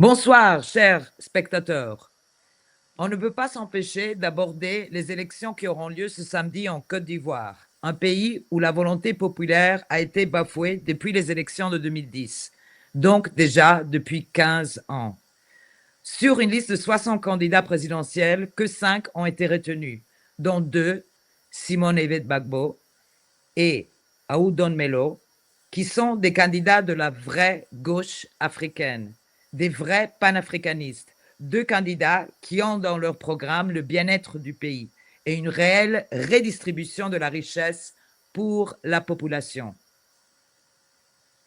Bonsoir, chers spectateurs. On ne peut pas s'empêcher d'aborder les élections qui auront lieu ce samedi en Côte d'Ivoire, un pays où la volonté populaire a été bafouée depuis les élections de 2010, donc déjà depuis 15 ans. Sur une liste de 60 candidats présidentiels, que 5 ont été retenus, dont 2, Simone Evet Gbagbo et Aoudon Melo, qui sont des candidats de la vraie gauche africaine, des vrais panafricanistes, 2 candidats qui ont dans leur programme le bien-être du pays et une réelle redistribution de la richesse pour la population.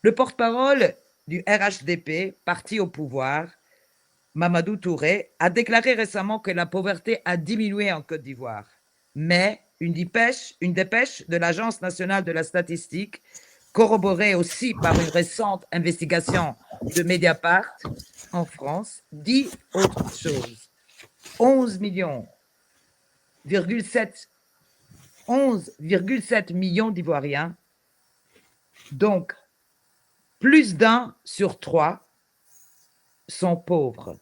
Le porte-parole du RHDP, parti au pouvoir, Mamadou Touré, a déclaré récemment que la pauvreté a diminué en Côte d'Ivoire. Mais une dépêche de l'Agence nationale de la statistique, corroborée aussi par une récente investigation de Mediapart en France, dit autre chose. 11,7 millions d'Ivoiriens, donc plus d'un sur 3, sont pauvres.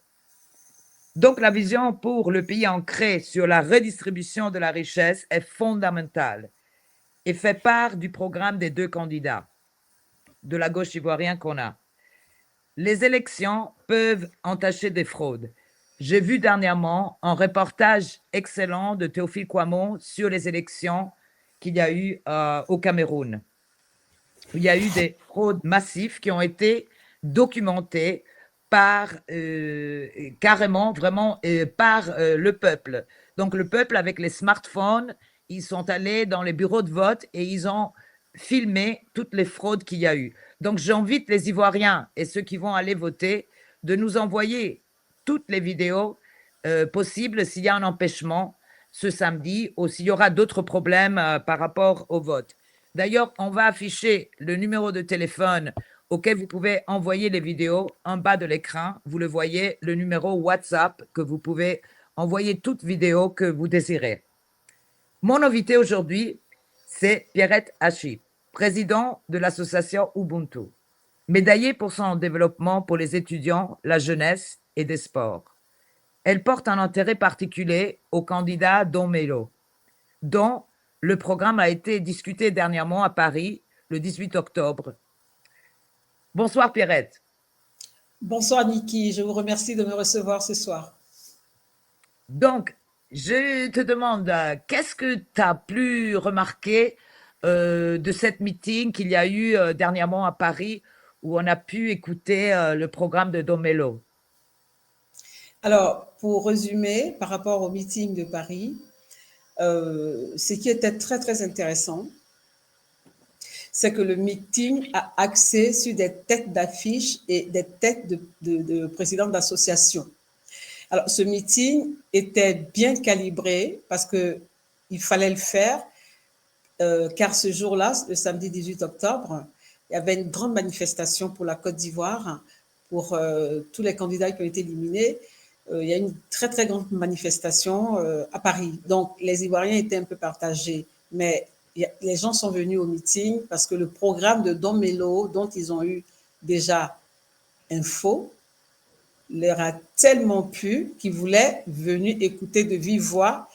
Donc la vision pour le pays ancrée sur la redistribution de la richesse est fondamentale et fait part du programme des 2 candidats de la gauche ivoirienne qu'on a. Les élections peuvent entacher des fraudes. J'ai vu dernièrement un reportage excellent de Théophile Kouamouo sur les élections qu'il y a eu au Cameroun. Il y a eu des fraudes massives qui ont été documentées par carrément, vraiment, par le peuple. Donc le peuple, avec les smartphones, ils sont allés dans les bureaux de vote et ils ont filmé toutes les fraudes qu'il y a eu. Donc j'invite les Ivoiriens et ceux qui vont aller voter de nous envoyer toutes les vidéos possibles s'il y a un empêchement ce samedi ou s'il y aura d'autres problèmes par rapport au vote. D'ailleurs, on va afficher le numéro de téléphone auquel vous pouvez envoyer les vidéos en bas de l'écran. Vous le voyez, le numéro WhatsApp que vous pouvez envoyer toute vidéo que vous désirez. Mon invité aujourd'hui, c'est Pierrette Hachi, président de l'association Ubuntu, médaillée pour son développement pour les étudiants, la jeunesse et des sports. Elle porte un intérêt particulier au candidat Don Melo, dont le programme a été discuté dernièrement à Paris, le 18 octobre. Bonsoir Pierrette. Bonsoir Niki, je vous remercie de me recevoir ce soir. Donc, je te demande, qu'est-ce que tu as pu remarquer de cette meeting qu'il y a eu dernièrement à Paris où on a pu écouter le programme de Don Melo? Alors, pour résumer, par rapport au meeting de Paris, ce qui était très très intéressant, c'est que le meeting a axé sur des têtes d'affiche et des têtes de présidents d'associations. Alors, ce meeting était bien calibré parce qu'il fallait le faire, car ce jour-là, le samedi 18 octobre, il y avait une grande manifestation pour la Côte d'Ivoire, pour tous les candidats qui ont été éliminés. Il y a une très, très grande manifestation à Paris. Donc, les Ivoiriens étaient un peu partagés. Mais les gens sont venus au meeting parce que le programme de Don Melo, dont ils ont eu déjà info, leur a tellement plu qu'ils voulaient venir écouter de vive voix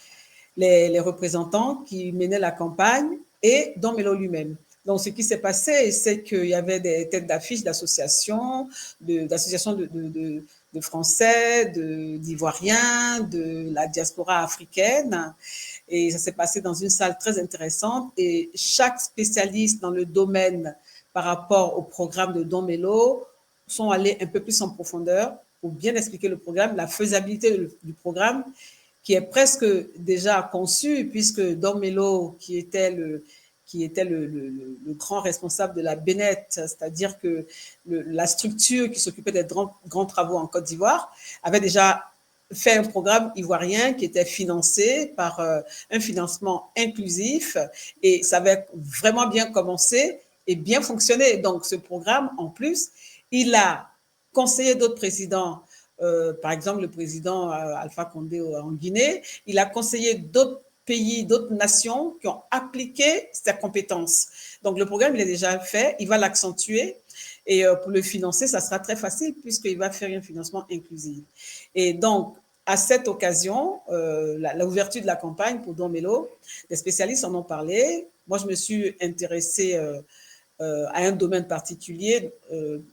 les représentants qui menaient la campagne et Don Melo lui-même. Donc, ce qui s'est passé, c'est qu'il y avait des têtes d'affiche d'associations, d'associations de Français, d'Ivoiriens, de la diaspora africaine. Et ça s'est passé dans une salle très intéressante. Et chaque spécialiste dans le domaine par rapport au programme de Don Melo sont allés un peu plus en profondeur pour bien expliquer le programme, la faisabilité du programme, qui est presque déjà conçu, puisque Don Melo, qui était le grand responsable de la Bénet, c'est-à-dire que la structure qui s'occupait des grands travaux en Côte d'Ivoire, avait déjà fait un programme ivoirien qui était financé par un financement inclusif, et ça avait vraiment bien commencé et bien fonctionné. Donc ce programme, en plus, il a conseillé d'autres présidents, par exemple le président Alpha Condé en Guinée, il a conseillé d'autres pays, d'autres nations qui ont appliqué ses compétences. Donc le programme, il est déjà fait, il va l'accentuer. Et pour le financer, ça sera très facile puisqu'il va faire un financement inclusif. Et donc, à cette occasion, l'ouverture de la campagne pour Don Melo, les spécialistes en ont parlé. Moi, je me suis intéressée à un domaine particulier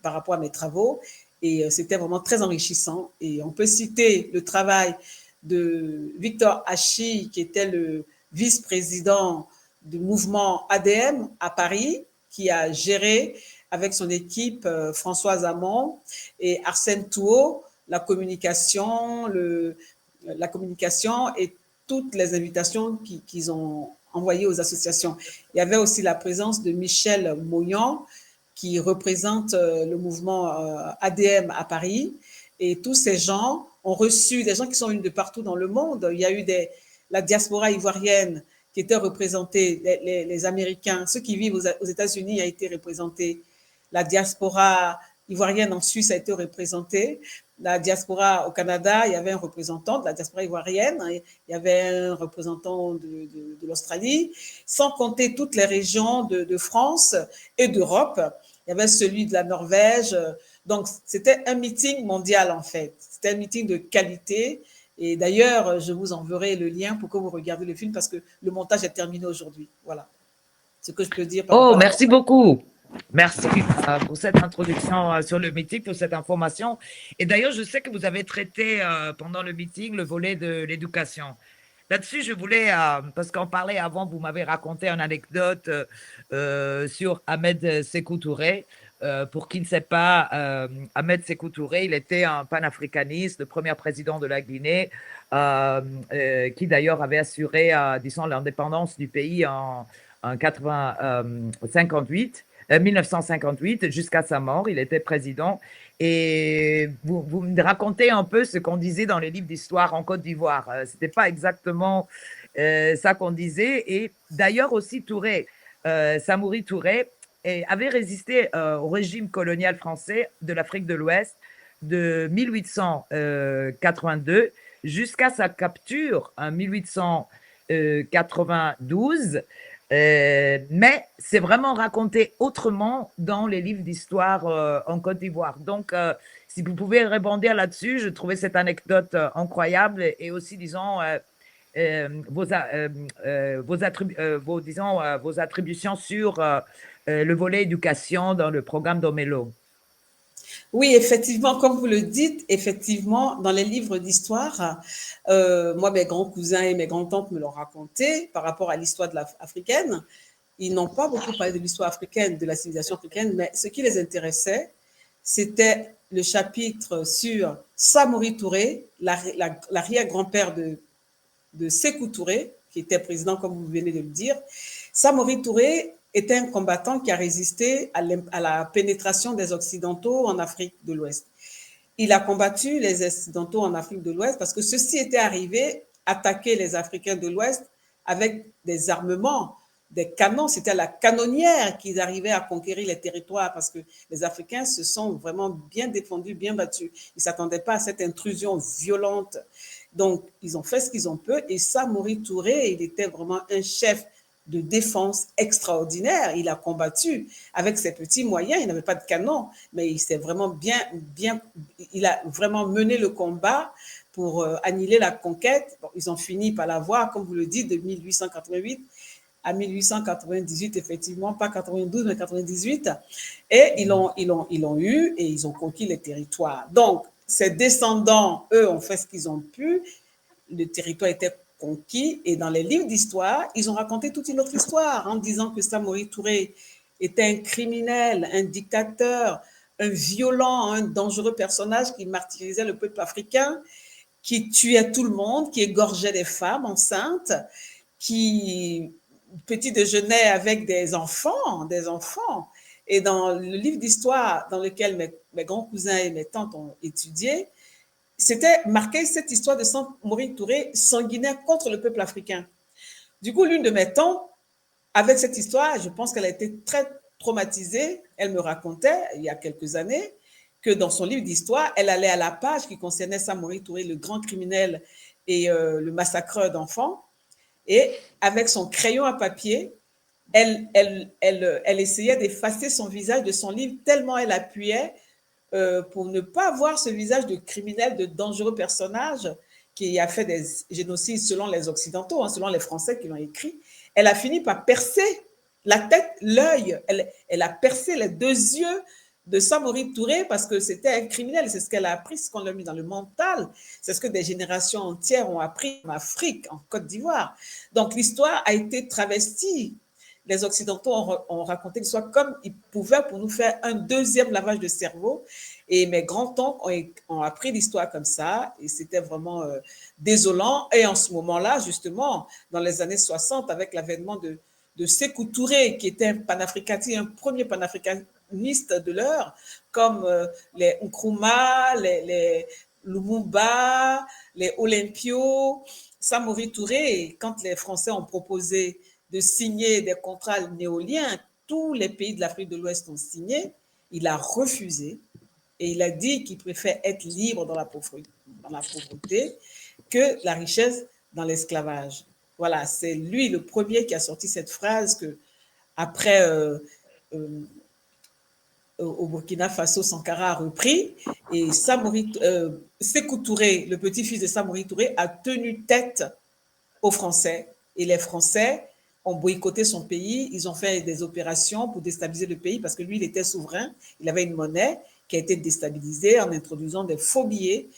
par rapport à mes travaux et c'était vraiment très enrichissant. Et on peut citer le travail de Victor Hachi, qui était le vice-président du mouvement ADM à Paris, qui a géré avec son équipe Françoise Hamon et Arsène Touot la communication, la communication et toutes les invitations qu'ils ont envoyées aux associations. Il y avait aussi la présence de Michel Moyan, qui représente le mouvement ADM à Paris. Et tous ces gens ont reçu, des gens qui sont venus de partout dans le monde. Il y a eu la diaspora ivoirienne qui était représentée, les Américains, ceux qui vivent aux États-Unis a été représenté. La diaspora ivoirienne en Suisse a été représentée. La diaspora au Canada, il y avait un représentant de la diaspora ivoirienne, il y avait un représentant de l'Australie, sans compter toutes les régions de France et d'Europe. Il y avait celui de la Norvège. Donc, c'était un meeting mondial, en fait. C'était un meeting de qualité. Et d'ailleurs, je vous enverrai le lien pour que vous regardiez le film parce que le montage est terminé aujourd'hui. Voilà ce que je peux dire par rapport Oh, à la merci campagne. beaucoup. Merci pour cette introduction sur le meeting, pour cette information. Et d'ailleurs, je sais que vous avez traité pendant le meeting le volet de l'éducation. Là-dessus, je voulais, parce qu'on parlait avant, vous m'avez raconté une anecdote sur Ahmed Sékou Touré. Pour qui ne sait pas, Ahmed Sékou Touré, il était un panafricaniste, le premier président de la Guinée, qui d'ailleurs avait assuré, disons, l'indépendance du pays en 1958, jusqu'à sa mort, il était président. Et vous me racontez un peu ce qu'on disait dans les livres d'histoire en Côte d'Ivoire. Ce n'était pas exactement ça qu'on disait. Et d'ailleurs aussi Touré, Samori Touré, avait résisté au régime colonial français de l'Afrique de l'Ouest de 1882 jusqu'à sa capture en 1892. Mais c'est vraiment raconté autrement dans les livres d'histoire en Côte d'Ivoire. Donc, si vous pouvez rebondir là-dessus, je trouvais cette anecdote incroyable et aussi, disons, vos attributions sur le volet éducation dans le programme d'Omelo. Oui, effectivement, comme vous le dites, effectivement, dans les livres d'histoire, moi, mes grands cousins et mes grands-tantes me l'ont raconté par rapport à l'histoire de africaine. Ils n'ont pas beaucoup parlé de l'histoire africaine, de la civilisation africaine, mais ce qui les intéressait, c'était le chapitre sur Samori Touré, l'arrière-grand-père de Sékou Touré, qui était président, comme vous venez de le dire. Samori Touré était un combattant qui a résisté à la pénétration des Occidentaux en Afrique de l'Ouest. Il a combattu les Occidentaux en Afrique de l'Ouest parce que ceux-ci étaient arrivés attaquer les Africains de l'Ouest avec des armements, des canons. C'était à la canonnière qu'ils arrivaient à conquérir les territoires parce que les Africains se sont vraiment bien défendus, bien battus. Ils ne s'attendaient pas à cette intrusion violente. Donc, ils ont fait ce qu'ils ont pu. Et Samori Touré, il était vraiment un chef de défense extraordinaire. Il a combattu avec ses petits moyens. Il n'avait pas de canon, mais il s'est vraiment il a vraiment mené le combat pour annihiler la conquête. Bon, ils ont fini par l'avoir, comme vous le dites, de 1888 à 1898, effectivement, pas 92, mais 98. Et ils l'ont eu et ils ont conquis les territoires. Donc, ses descendants, eux, ont fait ce qu'ils ont pu. Le territoire était conquis. Et dans les livres d'histoire, ils ont raconté toute une autre histoire en disant que Samori Touré était un criminel, un dictateur, un violent, un dangereux personnage qui martyrisait le peuple africain, qui tuait tout le monde, qui égorgeait des femmes enceintes, qui petit déjeunait avec des enfants. Et dans le livre d'histoire dans lequel mes grands cousins et mes tantes ont étudié, c'était marqué cette histoire de Samori Touré sanguinaire contre le peuple africain. Du coup, l'une de mes tantes, avec cette histoire, je pense qu'elle a été très traumatisée. Elle me racontait, il y a quelques années, que dans son livre d'histoire, elle allait à la page qui concernait Samori Touré, le grand criminel et le massacreur d'enfants. Et avec son crayon à papier, elle essayait d'effacer son visage de son livre tellement elle appuyait pour ne pas voir ce visage de criminel, de dangereux personnage qui a fait des génocides selon les Occidentaux, hein, selon les Français qui l'ont écrit. Elle a fini par percer la tête, l'œil. Elle a percé les deux yeux de Samori Touré parce que c'était un criminel. C'est ce qu'elle a appris, ce qu'on lui a mis dans le mental. C'est ce que des générations entières ont appris en Afrique, en Côte d'Ivoire. Donc l'histoire a été travestie. Les Occidentaux ont raconté l'histoire comme ils pouvaient pour nous faire un deuxième lavage de cerveau. Et mes grands-oncles ont appris l'histoire comme ça. Et c'était vraiment désolant. Et en ce moment-là, justement, dans les années 60, avec l'avènement de Sékou Touré, qui était un panafricaniste, un premier panafricaniste de l'heure, comme les Nkrumah, les Lumumba, les Olympio, Samori Touré, quand les Français ont proposé de signer des contrats néoliens, tous les pays de l'Afrique de l'Ouest ont signé, il a refusé et il a dit qu'il préfère être libre dans la pauvreté que la richesse dans l'esclavage. Voilà, c'est lui le premier qui a sorti cette phrase que après au Burkina Faso, Sankara a repris et Sékou Touré, le petit-fils de Samori Touré, a tenu tête aux Français et les Français ont boycotté son pays, ils ont fait des opérations pour déstabiliser le pays parce que lui, il était souverain, il avait une monnaie qui a été déstabilisée en introduisant des faux billets.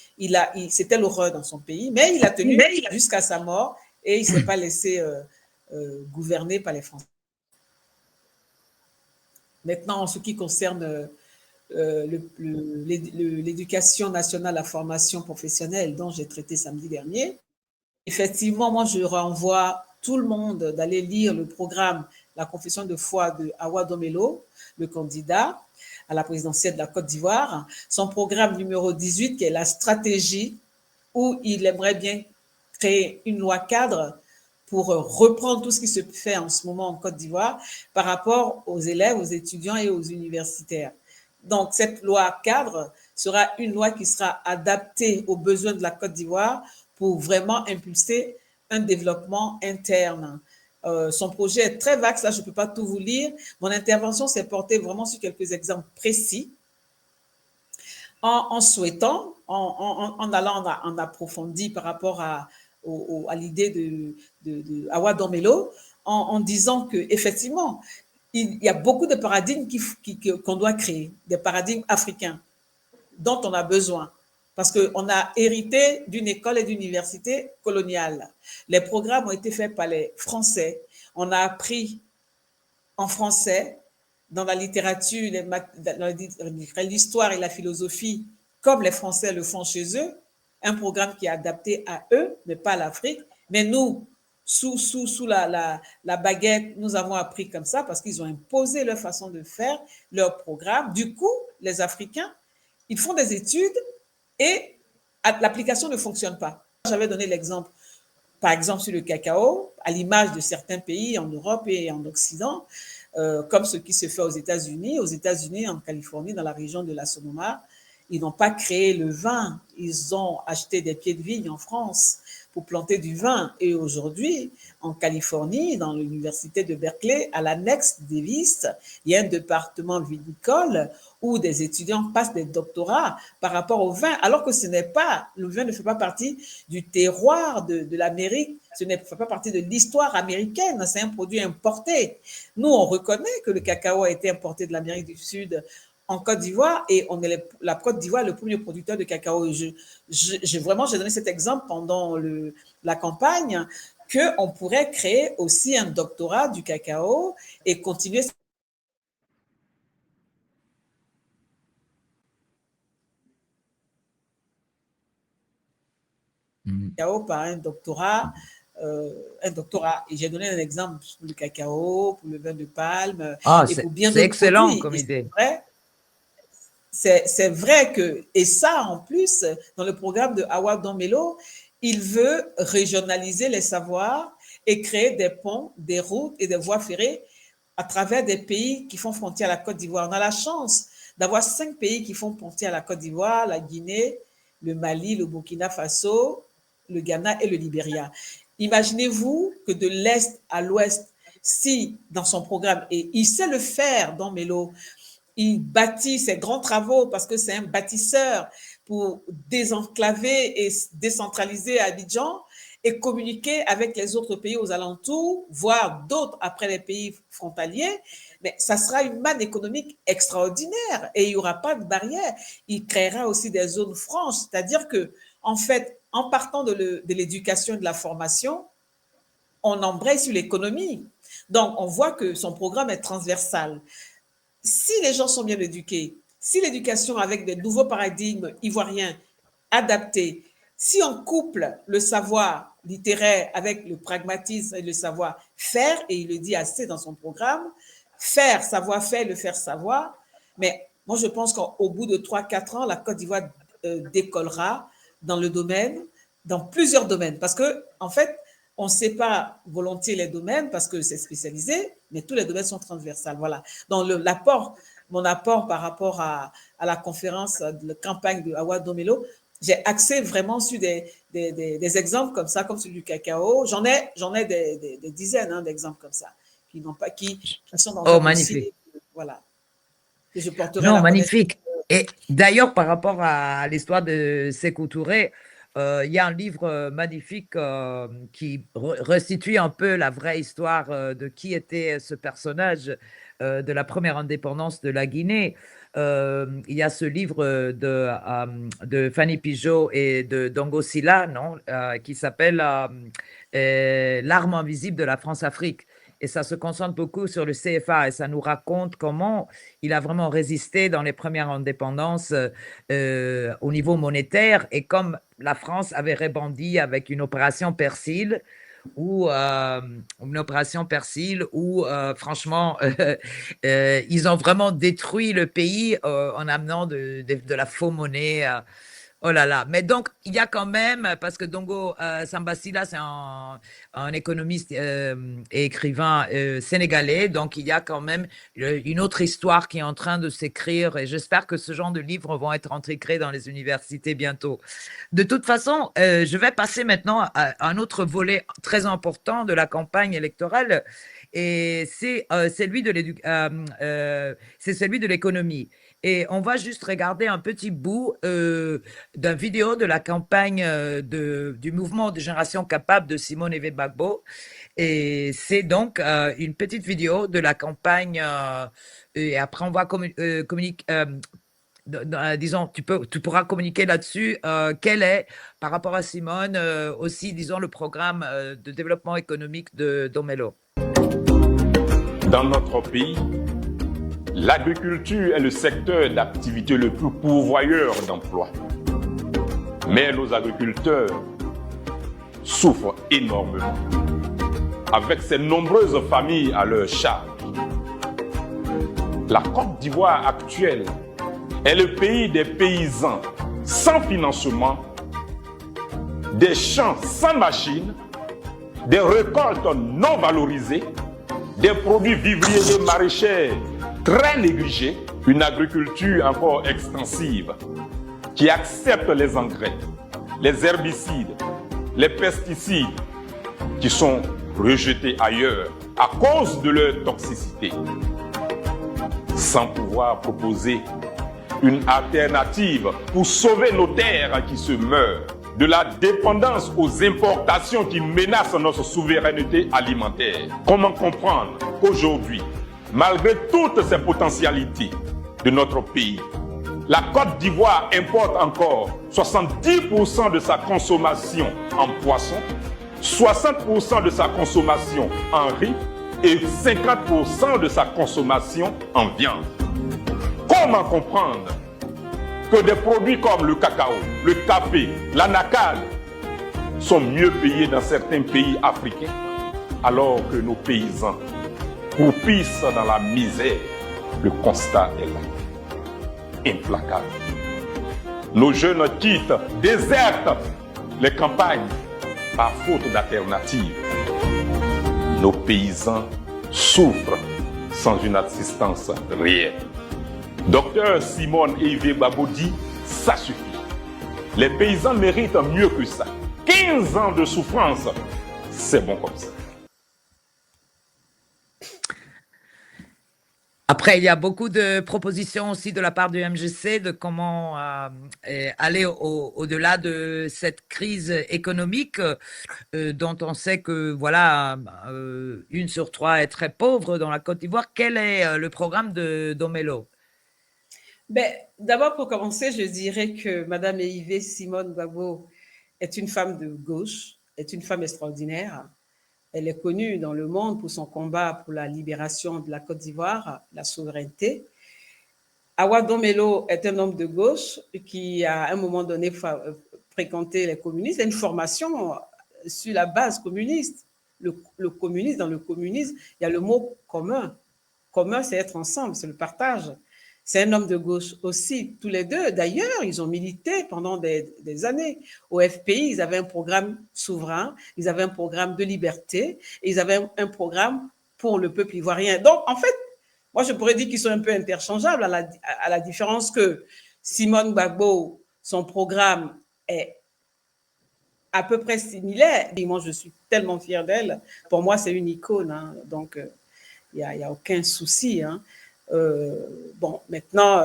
C'était l'horreur dans son pays, mais il a tenu jusqu'à sa mort et il ne s'est pas laissé gouverner par les Français. Maintenant, en ce qui concerne l'éducation nationale, la formation professionnelle dont j'ai traité samedi dernier, effectivement, moi, je renvoie tout le monde d'aller lire le programme La confession de foi de Awa Domelo, le candidat à la présidentielle de la Côte d'Ivoire. Son programme numéro 18, qui est la stratégie, où il aimerait bien créer une loi cadre pour reprendre tout ce qui se fait en ce moment en Côte d'Ivoire par rapport aux élèves, aux étudiants et aux universitaires. Donc, cette loi cadre sera une loi qui sera adaptée aux besoins de la Côte d'Ivoire pour vraiment impulser un développement interne. Son projet est très vague, là je ne peux pas tout vous lire. Mon intervention s'est portée vraiment sur quelques exemples précis, en souhaitant, en allant en approfondi par rapport à l'idée de Awa Domelo, en disant qu'effectivement, il y a beaucoup de paradigmes qu'on doit créer, des paradigmes africains dont on a besoin. Parce qu'on a hérité d'une école et d'une université coloniale. Les programmes ont été faits par les Français. On a appris en français, dans la littérature, l'histoire et la philosophie, comme les Français le font chez eux, un programme qui est adapté à eux, mais pas à l'Afrique. Mais nous, sous la baguette, nous avons appris comme ça parce qu'ils ont imposé leur façon de faire, leur programme. Du coup, les Africains, ils font des études et l'application ne fonctionne pas. J'avais donné l'exemple, par exemple, sur le cacao, à l'image de certains pays en Europe et en Occident, comme ce qui se fait aux États-Unis. Aux États-Unis, en Californie, dans la région de la Sonoma, ils n'ont pas créé le vin, ils ont acheté des pieds de vigne en France pour planter du vin. Et aujourd'hui, en Californie, dans l'université de Berkeley, à l'annexe Davis, il y a un département vinicole où des étudiants passent des doctorats par rapport au vin, alors que le vin ne fait pas partie du terroir de l'Amérique, ce ne fait pas partie de l'histoire américaine, c'est un produit importé. Nous, on reconnaît que le cacao a été importé de l'Amérique du Sud en Côte d'Ivoire et la Côte d'Ivoire est le premier producteur de cacao. J'ai donné cet exemple pendant la campagne qu'on pourrait créer aussi un doctorat du cacao et continuer cacao par un doctorat. Et j'ai donné un exemple pour le cacao, pour le vin de palme et pour bien d'autres excellent produits. Comme idée. C'est vrai que, et ça en plus, dans le programme de Awa Domelo, il veut régionaliser les savoirs et créer des ponts, des routes et des voies ferrées à travers des pays qui font frontière à la Côte d'Ivoire. On a la chance d'avoir 5 pays qui font frontière à la Côte d'Ivoire, la Guinée, le Mali, le Burkina Faso, le Ghana et le Libéria. Imaginez-vous que de l'Est à l'Ouest, si dans son programme, et il sait le faire dans Mélo, il bâtit ses grands travaux parce que c'est un bâtisseur pour désenclaver et décentraliser Abidjan et communiquer avec les autres pays aux alentours, voire d'autres après les pays frontaliers, mais ça sera une manne économique extraordinaire et il n'y aura pas de barrière. Il créera aussi des zones franches, c'est-à-dire que, en fait, en partant de l'éducation et de la formation, on embraye sur l'économie. Donc, on voit que son programme est transversal. Si les gens sont bien éduqués, si l'éducation avec des nouveaux paradigmes ivoiriens adaptés, si on couple le savoir littéraire avec le pragmatisme et le savoir-faire, et il le dit assez dans son programme, faire, savoir-faire, le faire savoir, mais moi je pense qu'au bout de 3-4 ans, la Côte d'Ivoire décollera dans le domaine, dans plusieurs domaines, parce que en fait, on ne sait pas volontiers les domaines parce que c'est spécialisé, mais tous les domaines sont transversales. Voilà. Donc, mon apport par rapport à la conférence de la campagne de Awa Domelo, j'ai axé vraiment sur des exemples comme ça, comme celui du cacao. J'en ai des dizaines d'exemples comme ça, qui sont dans un magnifique. dossier, voilà, que je porterai non, magnifique. Et d'ailleurs, par rapport à l'histoire de Sékou Touré, il y a un livre magnifique qui restitue un peu la vraie histoire de qui était ce personnage de la première indépendance de la Guinée. Il y a ce livre de Fanny Pigeot et de Dongo Silla, non, qui s'appelle L'arme invisible de la France-Afrique. Et ça se concentre beaucoup sur le CFA et ça nous raconte comment il a vraiment résisté dans les premières indépendances au niveau monétaire et comme la France avait rebondi avec une opération Persil où franchement ils ont vraiment détruit le pays en amenant de la faux monnaie. Oh là là, mais donc il y a quand même, parce que Dongo Sambasila c'est un économiste et écrivain sénégalais, donc il y a quand même une autre histoire qui est en train de s'écrire et j'espère que ce genre de livres vont être intégrés dans les universités bientôt. De toute façon, je vais passer maintenant à un autre volet très important de la campagne électorale et c'est celui de l'économie. Et on va juste regarder un petit bout d'une vidéo de la campagne du mouvement de génération capable de Simone Eve Gbagbo. Et c'est donc une petite vidéo de la campagne. Et après, on va communiquer. Disons, tu pourras communiquer là-dessus. Quel est, par rapport à Simone, aussi, disons, le programme de développement économique de Domelo? Dans notre pays, l'agriculture est le secteur d'activité le plus pourvoyeur d'emplois. Mais nos agriculteurs souffrent énormément, avec ces nombreuses familles à leur charge. La Côte d'Ivoire actuelle est le pays des paysans sans financement, des champs sans machines, des récoltes non valorisées, des produits vivriers et maraîchers très négligés, une agriculture encore extensive qui accepte les engrais, les herbicides, les pesticides qui sont rejetés ailleurs à cause de leur toxicité, sans pouvoir proposer une alternative pour sauver nos terres qui se meurent de la dépendance aux importations qui menacent notre souveraineté alimentaire. Comment comprendre qu'aujourd'hui, malgré toutes ces potentialités de notre pays, la Côte d'Ivoire importe encore 70% de sa consommation en poisson, 60% de sa consommation en riz et 50% de sa consommation en viande. Comment comprendre que des produits comme le cacao, le café, l'anacarde sont mieux payés dans certains pays africains alors que nos paysans croupissent dans la misère? Le constat est là, implacable. Nos jeunes quittent, désertent les campagnes par faute d'alternative. Nos paysans souffrent sans une assistance réelle. Docteur Simone Eve Gbagbo dit, ça suffit. Les paysans méritent mieux que ça. 15 ans de souffrance, c'est bon comme ça. Après, il y a beaucoup de propositions aussi de la part du MGC de comment aller au-delà de cette crise économique dont on sait que voilà, 1 sur 3 est très pauvre dans la Côte d'Ivoire. Quel est le programme de Domelo? Ben, d'abord, pour commencer, je dirais que Madame Yves Simone Gbagbo est une femme de gauche, est une femme extraordinaire. Elle est connue dans le monde pour son combat pour la libération de la Côte d'Ivoire, la souveraineté. Awa Domelo est un homme de gauche qui, à un moment donné, fréquenté les communistes. Il a une formation sur la base communiste. Le communisme, dans le communisme, il y a le mot commun. Commun, c'est être ensemble, c'est le partage. C'est un homme de gauche aussi, tous les deux. D'ailleurs, ils ont milité pendant des années. Au FPI, ils avaient un programme souverain, ils avaient un programme de liberté, et ils avaient un programme pour le peuple ivoirien. Donc, en fait, moi, je pourrais dire qu'ils sont un peu interchangeables, à la différence que Simone Gbagbo, son programme est à peu près similaire. Et moi, je suis tellement fière d'elle. Pour moi, c'est une icône. Hein. Donc, il n'y a aucun souci. Hein. Bon, maintenant,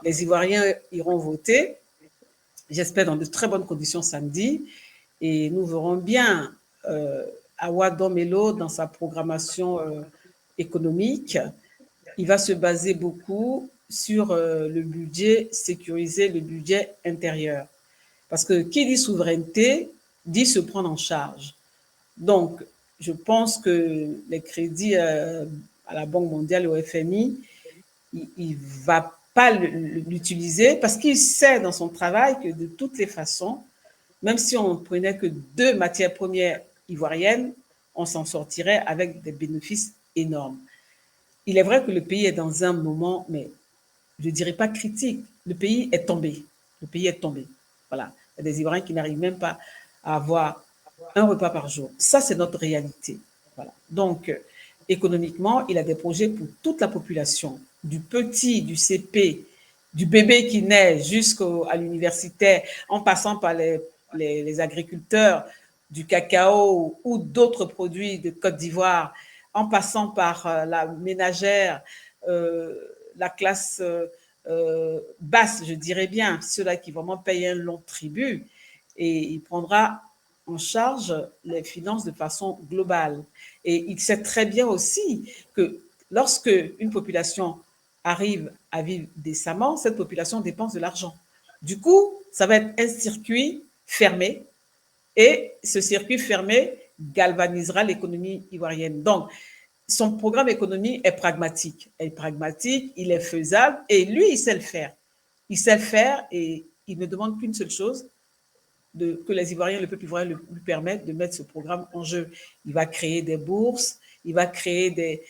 les Ivoiriens iront voter, j'espère dans de très bonnes conditions samedi, et nous verrons bien Awa Domelo dans sa programmation économique. Il va se baser beaucoup sur le budget sécurisé, le budget intérieur. Parce que qui dit souveraineté dit se prendre en charge. Donc, je pense que les crédits à la Banque mondiale et au FMI, il ne va pas l'utiliser parce qu'il sait dans son travail que de toutes les façons, même si on ne prenait que 2 matières premières ivoiriennes, on s'en sortirait avec des bénéfices énormes. Il est vrai que le pays est dans un moment, mais je ne dirais pas critique. Le pays est tombé. Le pays est tombé. Voilà. Il y a des Ivoiriens qui n'arrivent même pas à avoir un repas par jour. Ça, c'est notre réalité. Voilà. Donc, économiquement, il a des projets pour toute la population, du petit, du CP, du bébé qui naît jusqu'à l'universitaire, en passant par les agriculteurs, du cacao ou d'autres produits de Côte d'Ivoire, en passant par la ménagère, la classe basse, je dirais bien, ceux-là qui vraiment payent un long tribut, et il prendra en charge les finances de façon globale. Et il sait très bien aussi que lorsque une population arrive à vivre décemment, cette population dépense de l'argent. Du coup, ça va être un circuit fermé, et ce circuit fermé galvanisera l'économie ivoirienne. Donc, son programme économique est pragmatique. Il est faisable, et lui, il sait le faire. Il sait le faire, et il ne demande qu'une seule chose, que les Ivoiriens, le peuple ivoirien lui permettent de mettre ce programme en jeu. Il va créer des bourses, il va créer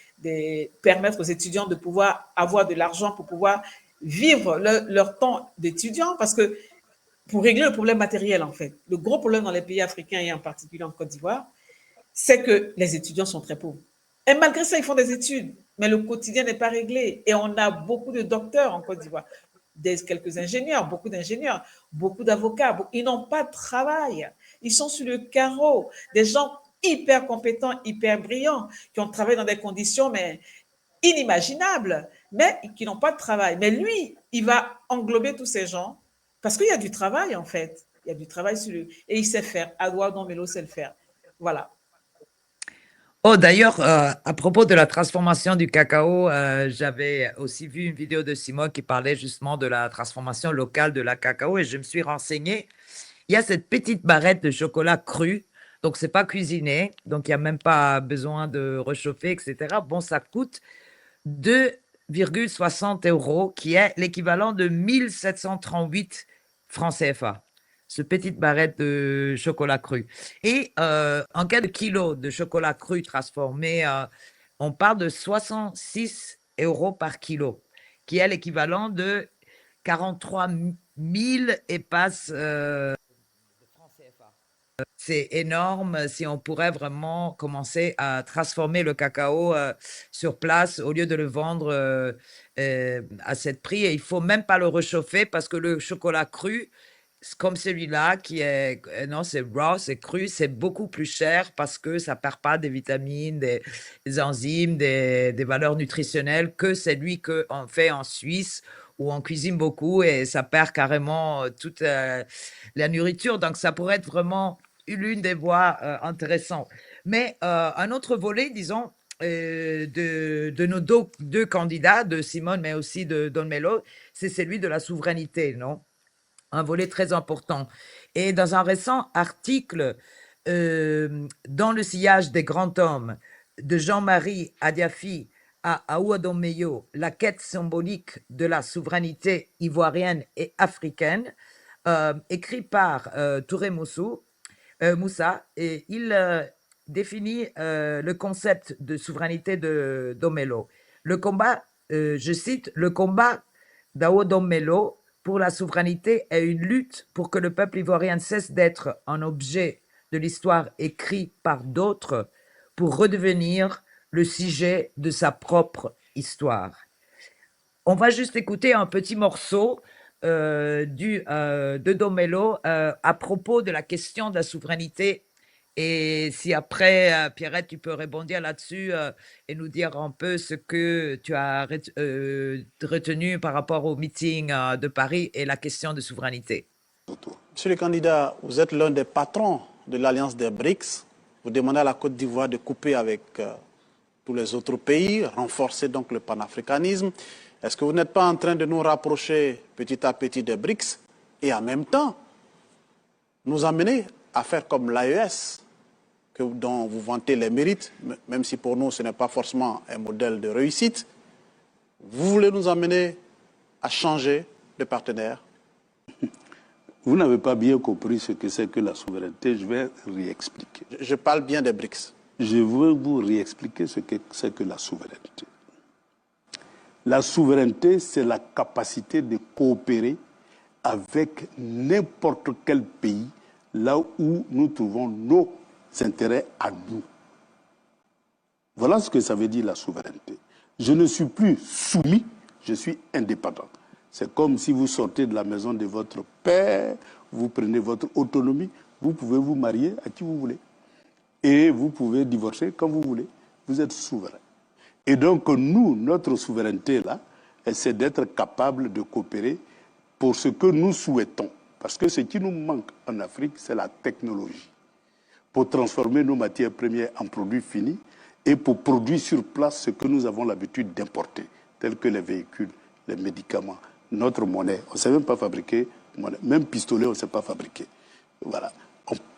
permettre aux étudiants de pouvoir avoir de l'argent pour pouvoir vivre leur temps d'étudiant, parce que pour régler le problème matériel, en fait, le gros problème dans les pays africains et en particulier en Côte d'Ivoire, c'est que les étudiants sont très pauvres. Et malgré ça, ils font des études, mais le quotidien n'est pas réglé. Et on a beaucoup de docteurs en Côte d'Ivoire, quelques ingénieurs, beaucoup d'avocats. Ils n'ont pas de travail. Ils sont sur le carreau. Des gens hyper compétents, hyper brillants, qui ont travaillé dans des conditions mais inimaginables, mais qui n'ont pas de travail. Mais lui, il va englober tous ces gens parce qu'il y a du travail, en fait. Il y a du travail sur lui. Et il sait faire. Awa Domelo sait le faire. Voilà. Oh, d'ailleurs, à propos de la transformation du cacao, j'avais aussi vu une vidéo de Simon qui parlait justement de la transformation locale de la cacao et je me suis renseignée. Il y a cette petite barrette de chocolat cru, donc c'est pas cuisiné, donc il n'y a même pas besoin de réchauffer, etc. Bon, ça coûte 2,60 €, qui est l'équivalent de 1738 francs CFA. Ce petite barrette de chocolat cru. Et en cas de kilo de chocolat cru transformé, on parle de 66 € par kilo, qui est l'équivalent de 43 000 et passe de francs CFA. C'est énorme si on pourrait vraiment commencer à transformer le cacao sur place au lieu de le vendre à ce prix. Et il ne faut même pas le réchauffer parce que le chocolat cru, comme celui-là qui est, non, c'est raw, c'est cru, c'est beaucoup plus cher parce que ça perd pas des vitamines, des enzymes, des valeurs nutritionnelles que celui qu'on fait en Suisse où on cuisine beaucoup et ça perd carrément toute la nourriture. Donc, ça pourrait être vraiment l'une des voies intéressantes. Mais un autre volet, disons, de nos deux candidats, de Simone, mais aussi de Don Melo, c'est celui de la souveraineté, non? Un volet très important. Et dans un récent article dans le sillage des grands hommes de Jean-Marie Adiafi à Aouadomeyo, la quête symbolique de la souveraineté ivoirienne et africaine, écrit par Touré Moussa, et il définit le concept de souveraineté de Domelo. Le combat, je cite, le combat d'Aouadomeyo pour la souveraineté est une lutte pour que le peuple ivoirien cesse d'être un objet de l'histoire écrit par d'autres pour redevenir le sujet de sa propre histoire. On va juste écouter un petit morceau de Domelo à propos de la question de la souveraineté. Et si après, Pierrette, tu peux rebondir là-dessus et nous dire un peu ce que tu as retenu par rapport au meeting de Paris et la question de souveraineté. Monsieur le candidat, vous êtes l'un des patrons de l'Alliance des BRICS. Vous demandez à la Côte d'Ivoire de couper avec tous les autres pays, renforcer donc le panafricanisme. Est-ce que vous n'êtes pas en train de nous rapprocher petit à petit des BRICS et en même temps nous amener à faire comme l'AES, dont vous vantez les mérites, même si pour nous ce n'est pas forcément un modèle de réussite? Vous voulez nous amener à changer de partenaire? Vous n'avez pas bien compris ce que c'est que la souveraineté, je vais réexpliquer. Je parle bien des BRICS. Je veux vous réexpliquer ce que c'est que la souveraineté. La souveraineté, c'est la capacité de coopérer avec n'importe quel pays, là où nous trouvons nos intérêts à nous. Voilà ce que ça veut dire la souveraineté. Je ne suis plus soumis, je suis indépendant. C'est comme si vous sortez de la maison de votre père, vous prenez votre autonomie, vous pouvez vous marier à qui vous voulez. Et vous pouvez divorcer quand vous voulez. Vous êtes souverain. Et donc nous, notre souveraineté là, c'est d'être capable de coopérer pour ce que nous souhaitons. Parce que ce qui nous manque en Afrique, c'est la technologie. Pour transformer nos matières premières en produits finis et pour produire sur place ce que nous avons l'habitude d'importer, tels que les véhicules, les médicaments, notre monnaie. On ne sait même pas fabriquer monnaie. Même pistolet, on ne sait pas fabriquer. Voilà.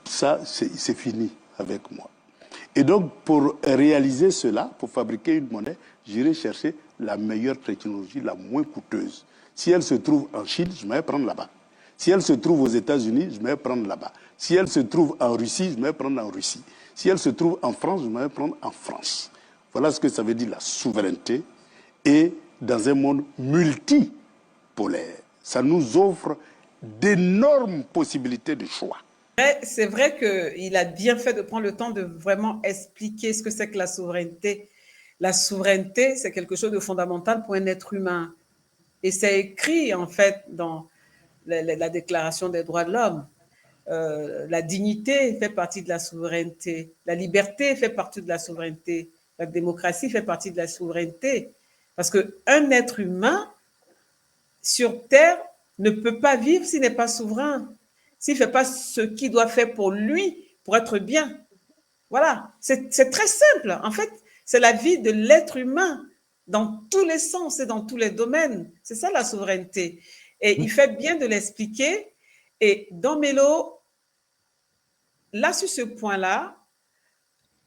Ça, c'est fini avec moi. Et donc, pour réaliser cela, pour fabriquer une monnaie, j'irai chercher la meilleure technologie, la moins coûteuse. Si elle se trouve en Chine, je vais prendre là-bas. Si elle se trouve aux États-Unis, je vais prendre là-bas. Si elle se trouve en Russie, je vais prendre en Russie. Si elle se trouve en France, je vais prendre en France. Voilà ce que ça veut dire la souveraineté. Et dans un monde multipolaire, ça nous offre d'énormes possibilités de choix. C'est vrai qu'il a bien fait de prendre le temps de vraiment expliquer ce que c'est que la souveraineté. La souveraineté, c'est quelque chose de fondamental pour un être humain. Et c'est écrit, en fait, dans la Déclaration des droits de l'homme. La dignité fait partie de la souveraineté. La liberté fait partie de la souveraineté. La démocratie fait partie de la souveraineté. Parce qu'un être humain sur Terre ne peut pas vivre s'il n'est pas souverain, s'il ne fait pas ce qu'il doit faire pour lui, pour être bien. Voilà, c'est très simple. En fait, c'est la vie de l'être humain dans tous les sens et dans tous les domaines. C'est ça la souveraineté. Et il fait bien de l'expliquer. Et dans Melo, là, sur ce point-là,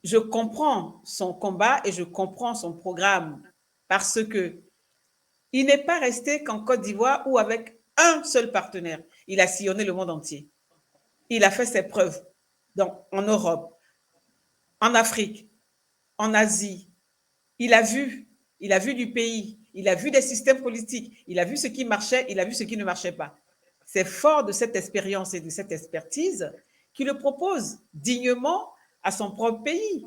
je comprends son combat et je comprends son programme parce que il n'est pas resté qu'en Côte d'Ivoire ou avec un seul partenaire. Il a sillonné le monde entier. Il a fait ses preuves en Europe, en Afrique, en Asie. Il a vu du pays, il a vu des systèmes politiques, il a vu ce qui marchait, il a vu ce qui ne marchait pas. C'est fort de cette expérience et de cette expertise qu'il le propose dignement à son propre pays.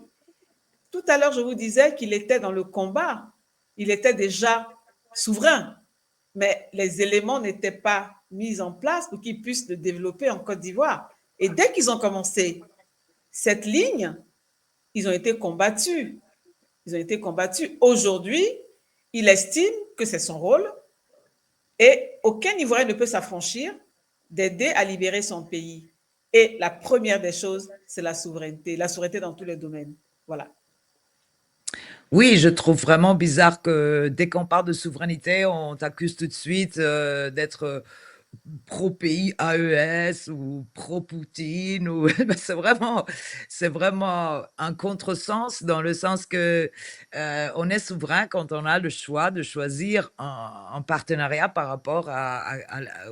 Tout à l'heure, je vous disais qu'il était dans le combat. Il était déjà souverain. mais les éléments n'étaient pas mis en place pour qu'ils puissent le développer en Côte d'Ivoire. Et dès qu'ils ont commencé cette ligne, ils ont été combattus. Ils ont été combattus. Aujourd'hui, il estime que c'est son rôle et aucun Ivoirien ne peut s'affranchir d'aider à libérer son pays. Et la première des choses, c'est la souveraineté dans tous les domaines. Voilà. Oui, je trouve vraiment bizarre que dès qu'on parle de souveraineté, on t'accuse tout de suite d'être pro-pays AES ou pro-Poutine. Ou... c'est vraiment un contresens dans le sens que on est souverain quand on a le choix de choisir un partenariat par rapport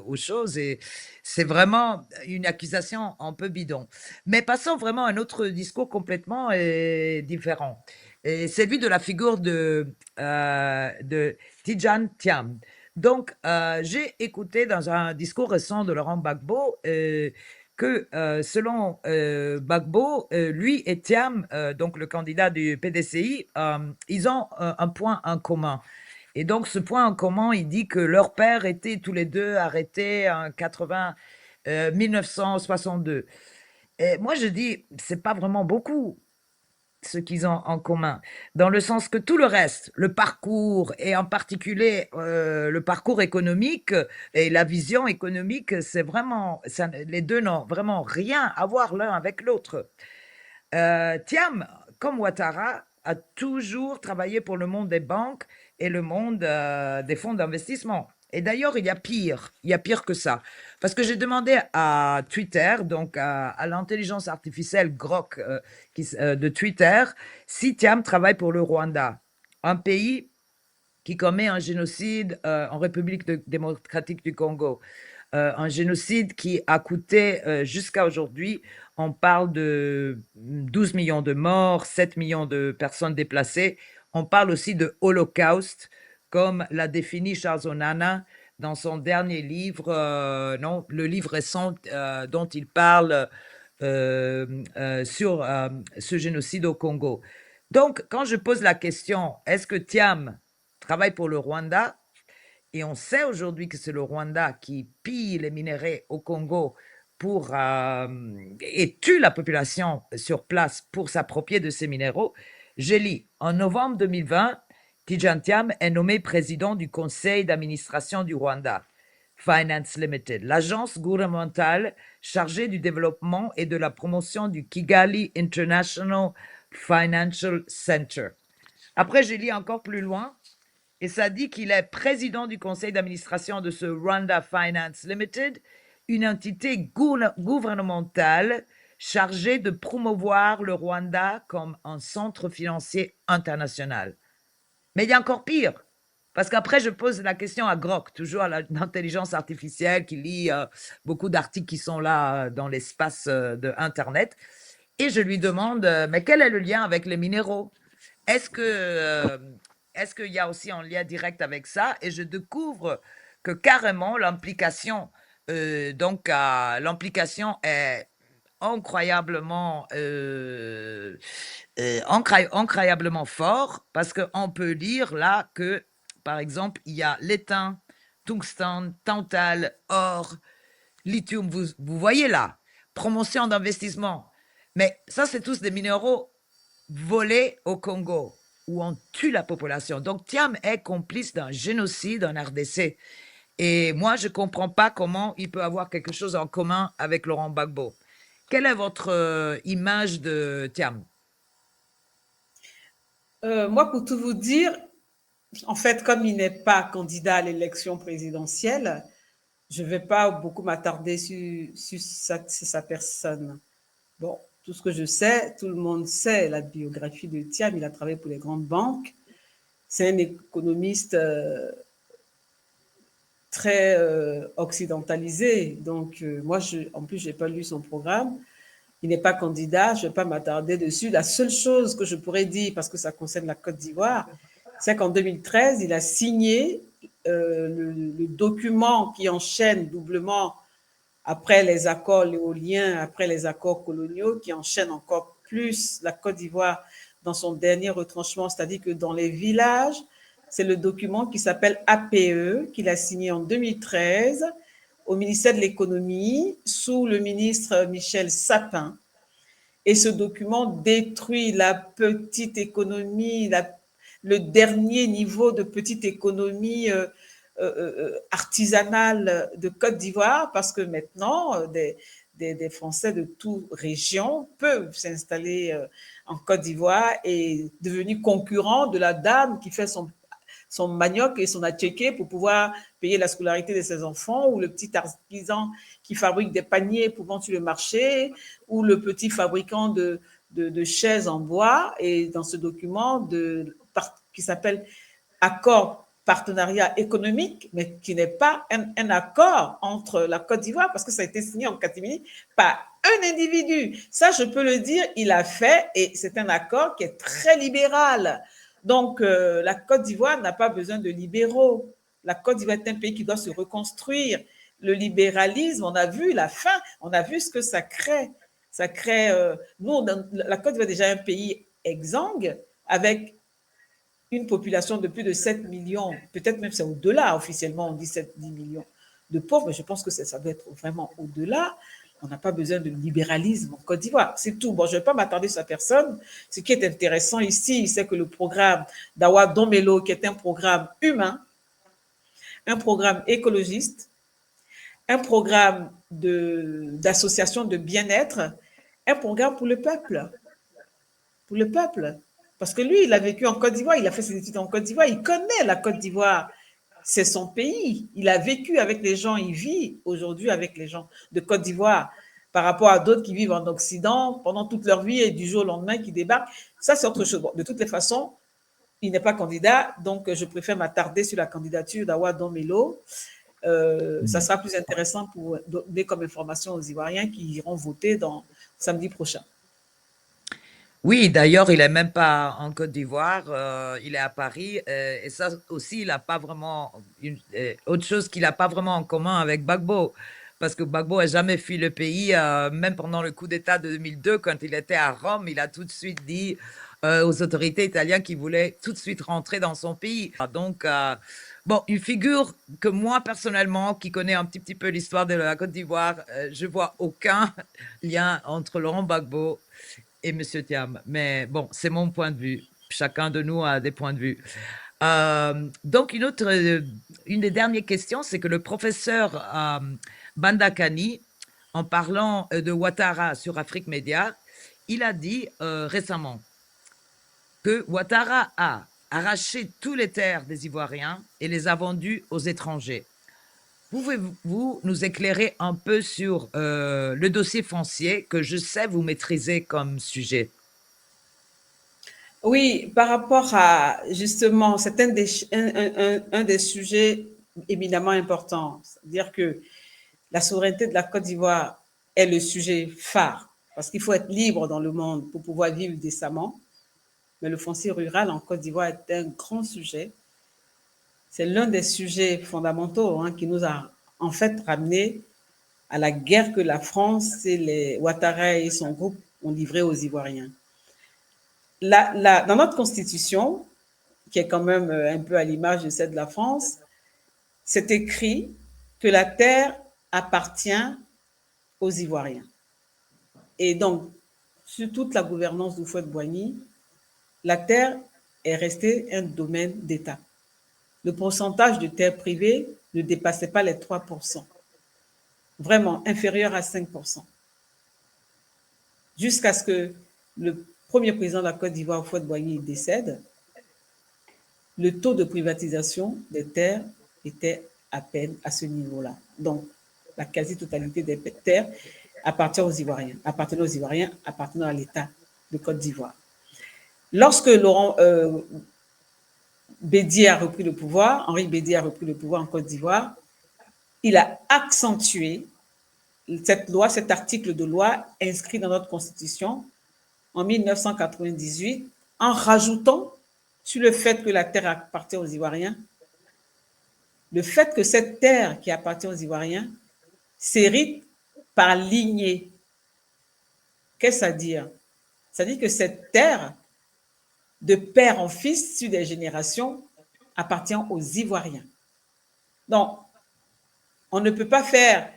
aux choses. Et c'est vraiment une accusation un peu bidon. Mais passons vraiment à un autre discours complètement différent. Et c'est celui de la figure de Tidjane Thiam. Donc, j'ai écouté dans un discours récent de Laurent Gbagbo que selon Gbagbo, lui et Thiam, donc le candidat du PDCI, ils ont un point en commun. Et donc, ce point en commun, il dit que leurs pères étaient tous les deux arrêtés en 1962. Et moi, je dis, c'est pas vraiment beaucoup ce qu'ils ont en commun, dans le sens que tout le reste, le parcours, et en particulier le parcours économique et la vision économique, c'est vraiment, les deux n'ont vraiment rien à voir l'un avec l'autre. Thiam, comme Ouattara, a toujours travaillé pour le monde des banques et le monde des fonds d'investissement. Et d'ailleurs, il y a pire que ça. Parce que j'ai demandé à Twitter, donc à l'intelligence artificielle Grok de Twitter, si Thiam travaille pour le Rwanda, un pays qui commet un génocide en République démocratique du Congo. Un génocide qui a coûté jusqu'à aujourd'hui, on parle de 12 millions de morts, 7 millions de personnes déplacées. On parle aussi de holocauste, comme l'a défini Charles Onana dans son dernier livre, non, le livre récent dont il parle sur ce génocide au Congo. Donc, quand je pose la question, est-ce que Thiam travaille pour le Rwanda? Et on sait aujourd'hui que c'est le Rwanda qui pille les minéraux au Congo et tue la population sur place pour s'approprier de ces minéraux. Je lis, en novembre 2020, Tidjane Thiam est nommé président du conseil d'administration du Rwanda, Finance Limited, l'agence gouvernementale chargée du développement et de la promotion du Kigali International Financial Center. Après, je lis encore plus loin. Et ça dit qu'il est président du conseil d'administration de ce Rwanda Finance Limited, une entité gouvernementale chargée de promouvoir le Rwanda comme un centre financier international. Mais il y a encore pire, parce qu'après, je pose la question à Grok, toujours à l'intelligence artificielle qui lit beaucoup d'articles qui sont là dans l'espace de Internet, et je lui demande, mais quel est le lien avec les minéraux? Est-ce qu'il y a aussi un lien direct avec ça? Et je découvre que carrément l'implication est incroyablement fort, parce qu'on peut lire là que, par exemple, il y a l'étain, tungstène, tantal, or, lithium, vous voyez là, promotion d'investissement. Mais ça, c'est tous des minéraux volés au Congo, où on tue la population. Donc, Thiam est complice d'un génocide en RDC. Et moi, je ne comprends pas comment il peut avoir quelque chose en commun avec Laurent Gbagbo. Quelle est votre image de Thiam? Moi, pour tout vous dire, en fait, comme il n'est pas candidat à l'élection présidentielle, je ne vais pas beaucoup m'attarder sur sa personne. Bon, tout ce que je sais, tout le monde sait la biographie de Thiam. Il a travaillé pour les grandes banques. C'est un économiste très occidentalisé. Donc, moi, en plus, je n'ai pas lu son programme. Il n'est pas candidat, je ne vais pas m'attarder dessus. La seule chose que je pourrais dire, parce que ça concerne la Côte d'Ivoire, c'est qu'en 2013, il a signé le document qui enchaîne doublement après les accords léoliens, après les accords coloniaux, qui enchaîne encore plus la Côte d'Ivoire dans son dernier retranchement, c'est-à-dire que dans les villages, C'est le document qui s'appelle APE, qu'il a signé en 2013 au ministère de l'économie sous le ministre Michel Sapin. Et ce document détruit la petite économie, le dernier niveau de petite économie artisanale de Côte d'Ivoire, parce que maintenant, des Français de toute région peuvent s'installer en Côte d'Ivoire et devenir concurrents de la dame qui fait son manioc et son attiéké pour pouvoir payer la scolarité de ses enfants, ou le petit artisan qui fabrique des paniers pour vendre sur le marché, ou le petit fabricant de chaises en bois. Et dans ce document qui s'appelle Accord partenariat économique, mais qui n'est pas un accord entre la Côte d'Ivoire, parce que ça a été signé en catimini par un individu. Ça, je peux le dire, il a fait, et c'est un accord qui est très libéral. Donc, la Côte d'Ivoire n'a pas besoin de libéraux. La Côte d'Ivoire est un pays qui doit se reconstruire. Le libéralisme, on a vu la fin, on a vu ce que ça crée. Ça crée, nous, la Côte d'Ivoire est déjà un pays exsangue, avec une population de plus de 7 millions, peut-être même c'est au-delà, officiellement on dit 7-10 millions de pauvres, mais je pense que ça doit être vraiment au-delà. On n'a pas besoin de libéralisme en Côte d'Ivoire, c'est tout. Bon, je ne vais pas m'attarder sur la personne. Ce qui est intéressant ici, c'est que le programme d'Awa Domelo, qui est un programme humain, un programme écologiste, un programme d'association de bien-être, un programme pour le peuple. Pour le peuple. Parce que lui, il a vécu en Côte d'Ivoire, il a fait ses études en Côte d'Ivoire, il connaît la Côte d'Ivoire. C'est son pays. Il a vécu avec les gens, il vit aujourd'hui avec les gens de Côte d'Ivoire par rapport à d'autres qui vivent en Occident pendant toute leur vie et du jour au lendemain qui débarquent. Ça, c'est autre chose. Bon, de toutes les façons, il n'est pas candidat, donc je préfère m'attarder sur la candidature d'Awa Domelo. Ça sera plus intéressant pour donner comme information aux Ivoiriens qui iront voter samedi prochain. Oui, d'ailleurs, il n'est même pas en Côte d'Ivoire, il est à Paris. Et ça aussi, il n'a pas vraiment autre chose qu'il n'a pas vraiment en commun avec Gbagbo. Parce que Gbagbo n'a jamais fui le pays, même pendant le coup d'État de 2002, quand il était à Rome, il a tout de suite dit aux autorités italiennes qu'il voulait tout de suite rentrer dans son pays. Donc, bon, une figure que moi, personnellement, qui connais un petit peu l'histoire de la Côte d'Ivoire, je vois aucun lien entre Laurent Gbagbo et M. Thiam. Mais bon, c'est mon point de vue. Chacun de nous a des points de vue. Donc, une des dernières questions, c'est que le professeur Bandakani, en parlant de Ouattara sur Afrique Média, il a dit récemment que Ouattara a arraché toutes les terres des Ivoiriens et les a vendues aux étrangers. Pouvez-vous nous éclairer un peu sur le dossier foncier que je sais vous maîtriser comme sujet? Oui, par rapport à, justement, c'est un des sujets éminemment importants. C'est-à-dire que la souveraineté de la Côte d'Ivoire est le sujet phare, parce qu'il faut être libre dans le monde pour pouvoir vivre décemment. Mais le foncier rural en Côte d'Ivoire est un grand sujet. C'est l'un des sujets fondamentaux qui nous a en fait ramené à la guerre que la France et les Ouattara et son groupe ont livrée aux Ivoiriens. Dans notre constitution, qui est quand même un peu à l'image de celle de la France, c'est écrit que la terre appartient aux Ivoiriens. Et donc, sur toute la gouvernance d'Houphouët-Boigny, la terre est restée un domaine d'État. Le pourcentage de terres privées ne dépassait pas les 3%, vraiment inférieur à 5%. Jusqu'à ce que le premier président de la Côte d'Ivoire, Houphouët-Boigny, décède, le taux de privatisation des terres était à peine à ce niveau-là. Donc, la quasi-totalité des terres appartenaient aux Ivoiriens, appartenant à l'État de Côte d'Ivoire. Lorsque Bédié a repris le pouvoir, Henri Bédié a repris le pouvoir en Côte d'Ivoire, il a accentué cette loi, cet article de loi inscrit dans notre Constitution en 1998, en rajoutant sur le fait que la terre appartient aux Ivoiriens, le fait que cette terre qui appartient aux Ivoiriens s'hérite par lignée. Qu'est-ce que ça veut dire? Ça dit que cette terre, de père en fils, sur des générations, appartient aux Ivoiriens. Donc, on ne peut pas faire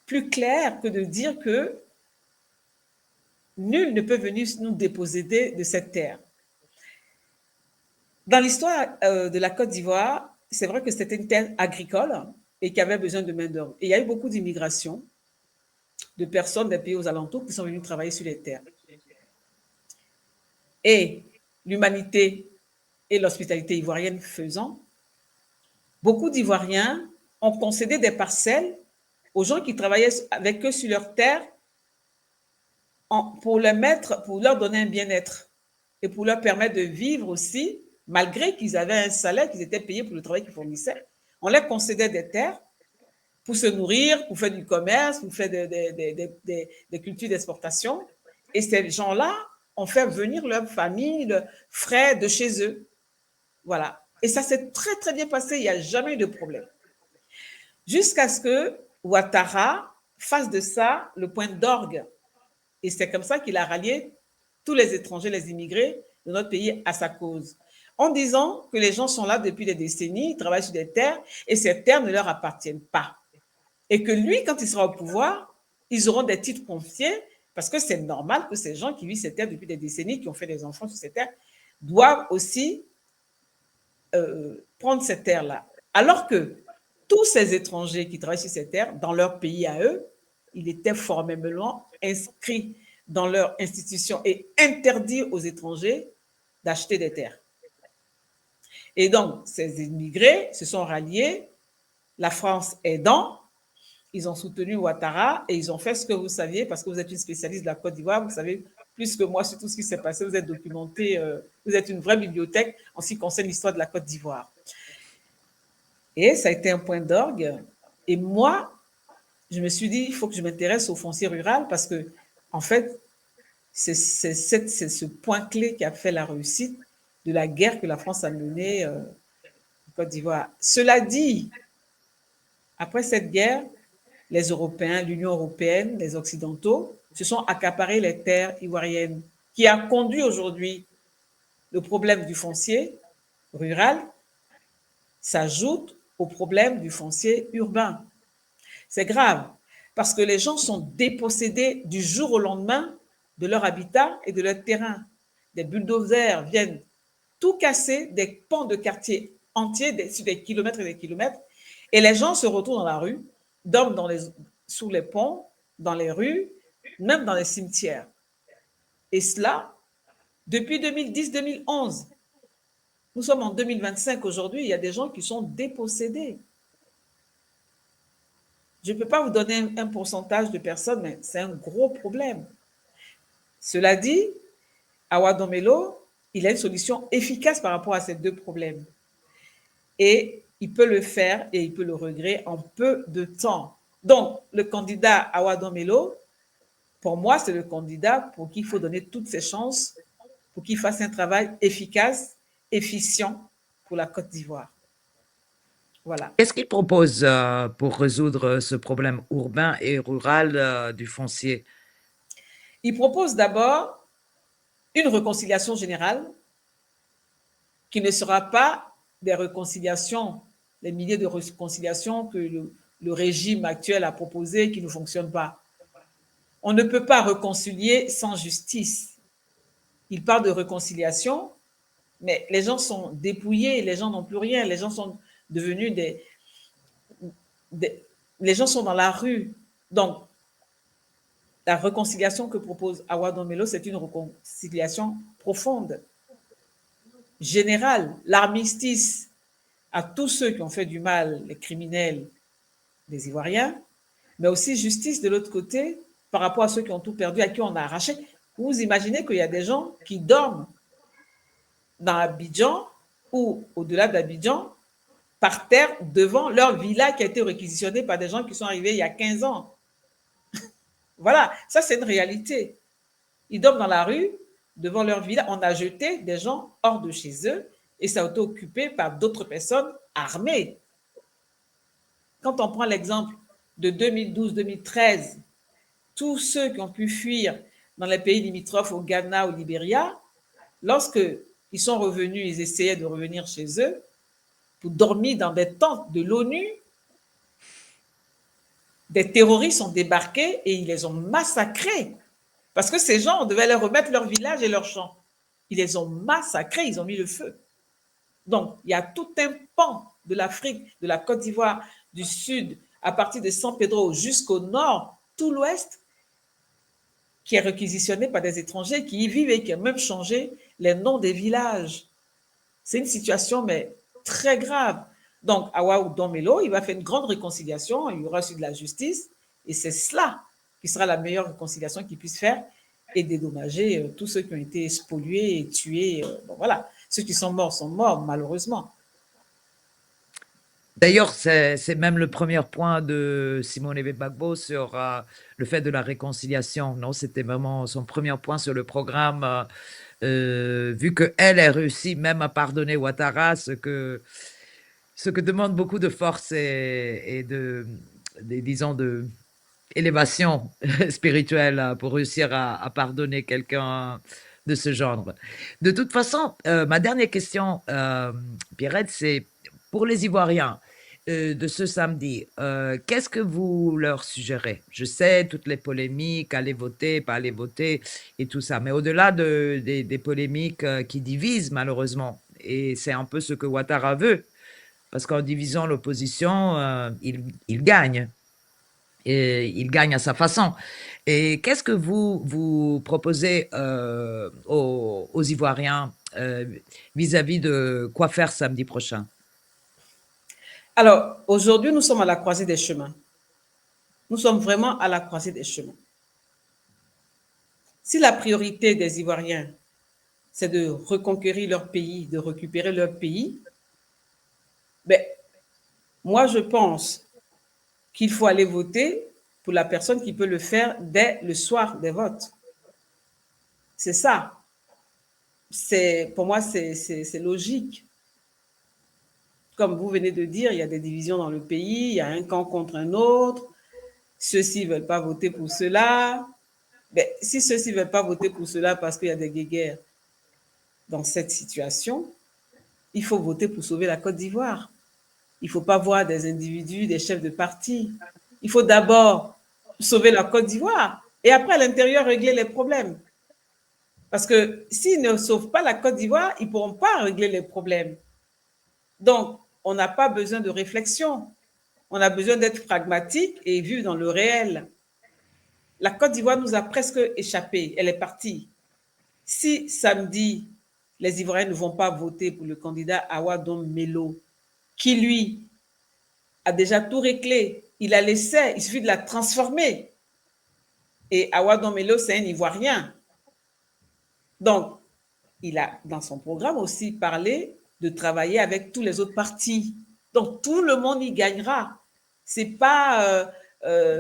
plus clair que de dire que nul ne peut venir nous déposséder de cette terre. Dans l'histoire de la Côte d'Ivoire, c'est vrai que c'était une terre agricole et qui avait besoin de main-d'œuvre. Et il y a eu beaucoup d'immigration de personnes des pays aux alentours qui sont venues travailler sur les terres. Et l'humanité et l'hospitalité ivoirienne faisant, beaucoup d'Ivoiriens ont concédé des parcelles aux gens qui travaillaient avec eux sur leur terre pour leur donner un bien-être et pour leur permettre de vivre aussi, malgré qu'ils avaient un salaire, qu'ils étaient payés pour le travail qu'ils fournissaient. On leur concédait des terres pour se nourrir, pour faire du commerce, pour faire des cultures d'exportation. Et ces gens-là ont fait venir leur famille, leurs frères de chez eux. Voilà. Et ça s'est très, très bien passé. Il n'y a jamais eu de problème. Jusqu'à ce que Ouattara fasse de ça le point d'orgue. Et c'est comme ça qu'il a rallié tous les étrangers, les immigrés de notre pays à sa cause. En disant que les gens sont là depuis des décennies, ils travaillent sur des terres et ces terres ne leur appartiennent pas. Et que lui, quand il sera au pouvoir, ils auront des titres confiés parce que c'est normal que ces gens qui vivent ces terres depuis des décennies, qui ont fait des enfants sur ces terres, doivent aussi prendre ces terres-là. Alors que tous ces étrangers qui travaillent sur ces terres, dans leur pays à eux, ils étaient formellement inscrits dans leur institution et interdits aux étrangers d'acheter des terres. Et donc, ces immigrés se sont ralliés, la France aidant, ils ont soutenu Ouattara et ils ont fait ce que vous saviez, parce que vous êtes une spécialiste de la Côte d'Ivoire, vous savez plus que moi sur tout ce qui s'est passé, vous êtes documenté, vous êtes une vraie bibliothèque en ce qui concerne l'histoire de la Côte d'Ivoire. Et ça a été un point d'orgue. Et moi, je me suis dit, il faut que je m'intéresse au foncier rural parce que, en fait, c'est ce point clé qui a fait la réussite de la guerre que la France a menée en Côte d'Ivoire. Cela dit, après cette guerre, les Européens, l'Union européenne, les Occidentaux se sont accaparés les terres ivoiriennes, qui a conduit aujourd'hui le problème du foncier rural s'ajoute au problème du foncier urbain. C'est grave, parce que les gens sont dépossédés du jour au lendemain de leur habitat et de leur terrain. Des bulldozers viennent tout casser, des pans de quartiers entiers sur des kilomètres et des kilomètres, et les gens se retrouvent dans la rue, dorment sous les ponts, dans les rues, même dans les cimetières. Et cela, depuis 2010-2011. Nous sommes en 2025 aujourd'hui, il y a des gens qui sont dépossédés. Je ne peux pas vous donner un pourcentage de personnes, mais c'est un gros problème. Cela dit, Awa Domelo, il a une solution efficace par rapport à ces deux problèmes. Et il peut le faire et il peut le régler en peu de temps. Donc, le candidat Awa Domelo, pour moi, c'est le candidat pour qui il faut donner toutes ses chances pour qu'il fasse un travail efficace, efficient pour la Côte d'Ivoire. Voilà. Qu'est-ce qu'il propose pour résoudre ce problème urbain et rural du foncier? Il propose d'abord une réconciliation générale qui ne sera pas des réconciliations, les milliers de réconciliations que le régime actuel a proposées qui ne fonctionnent pas. On ne peut pas réconcilier sans justice. Il parle de réconciliation, mais les gens sont dépouillés, les gens n'ont plus rien, les gens sont devenus les gens sont dans la rue. Donc, la réconciliation que propose Awa Domelo, c'est une réconciliation profonde, générale, l'armistice à tous ceux qui ont fait du mal, les criminels, les Ivoiriens, mais aussi justice de l'autre côté par rapport à ceux qui ont tout perdu, à qui on a arraché. Vous imaginez qu'il y a des gens qui dorment dans Abidjan ou au-delà d'Abidjan, par terre, devant leur villa qui a été réquisitionnée par des gens qui sont arrivés il y a 15 ans. Voilà, ça c'est une réalité. Ils dorment dans la rue, devant leur villa. On a jeté des gens hors de chez eux et ça a été occupé par d'autres personnes armées. Quand on prend l'exemple de 2012-2013, tous ceux qui ont pu fuir dans les pays limitrophes au Ghana, au Libéria, lorsqu'ils sont revenus, ils essayaient de revenir chez eux, pour dormir dans des tentes de l'ONU. Des terroristes ont débarqué et ils les ont massacrés. Parce que ces gens, on devait leur remettre leur village et leurs champs. Ils les ont massacrés, ils ont mis le feu. Donc, il y a tout un pan de l'Afrique, de la Côte d'Ivoire, du Sud, à partir de San Pedro jusqu'au nord, tout l'Ouest, qui est réquisitionné par des étrangers qui y vivent et qui ont même changé les noms des villages. C'est une situation, mais très grave. Donc, Awa Domelo, il va faire une grande réconciliation, il y aura aussi de la justice, et c'est cela qui sera la meilleure réconciliation qu'il puisse faire et dédommager tous ceux qui ont été spoliés et tués. Bon, voilà, ceux qui sont morts, malheureusement. D'ailleurs, c'est même le premier point de Simone Gbagbo sur le fait de la réconciliation. Non, c'était vraiment son premier point sur le programme, vu qu'elle a réussi même à pardonner Ouattara, ce que demande beaucoup de force et disons, de élévation spirituelle pour réussir à pardonner quelqu'un de ce genre. De toute façon, ma dernière question, Pierrette, c'est pour les Ivoiriens de ce samedi, qu'est-ce que vous leur suggérez? Je sais, toutes les polémiques, aller voter, pas aller voter et tout ça, mais au-delà des polémiques qui divisent malheureusement, et c'est un peu ce que Ouattara veut, parce qu'en divisant l'opposition, il gagne. Et il gagne à sa façon. Et qu'est-ce que vous proposez aux Ivoiriens vis-à-vis de quoi faire samedi prochain? Alors, aujourd'hui, nous sommes à la croisée des chemins. Nous sommes vraiment à la croisée des chemins. Si la priorité des Ivoiriens, c'est de reconquérir leur pays, de récupérer leur pays, ben, moi, je pense qu'il faut aller voter pour la personne qui peut le faire dès le soir des votes. C'est ça. Pour moi, c'est logique. Comme vous venez de dire, il y a des divisions dans le pays, il y a un camp contre un autre. Ceux-ci ne veulent pas voter pour cela. Mais si ceux-ci ne veulent pas voter pour cela parce qu'il y a des guéguerres dans cette situation, il faut voter pour sauver la Côte d'Ivoire. Il ne faut pas voir des individus, des chefs de parti. Il faut d'abord sauver la Côte d'Ivoire et après, à l'intérieur, régler les problèmes. Parce que s'ils ne sauvent pas la Côte d'Ivoire, ils ne pourront pas régler les problèmes. Donc, on n'a pas besoin de réflexion. On a besoin d'être pragmatique et vivre dans le réel. La Côte d'Ivoire nous a presque échappé. Elle est partie. Si samedi, les Ivoiriens ne vont pas voter pour le candidat Awa Domelo, qui lui a déjà tout réglé, il a laissé, il suffit de la transformer. Et Awa Domelo, c'est un Ivoirien. Donc, il a dans son programme aussi parlé de travailler avec tous les autres partis. Donc, tout le monde y gagnera. C'est pas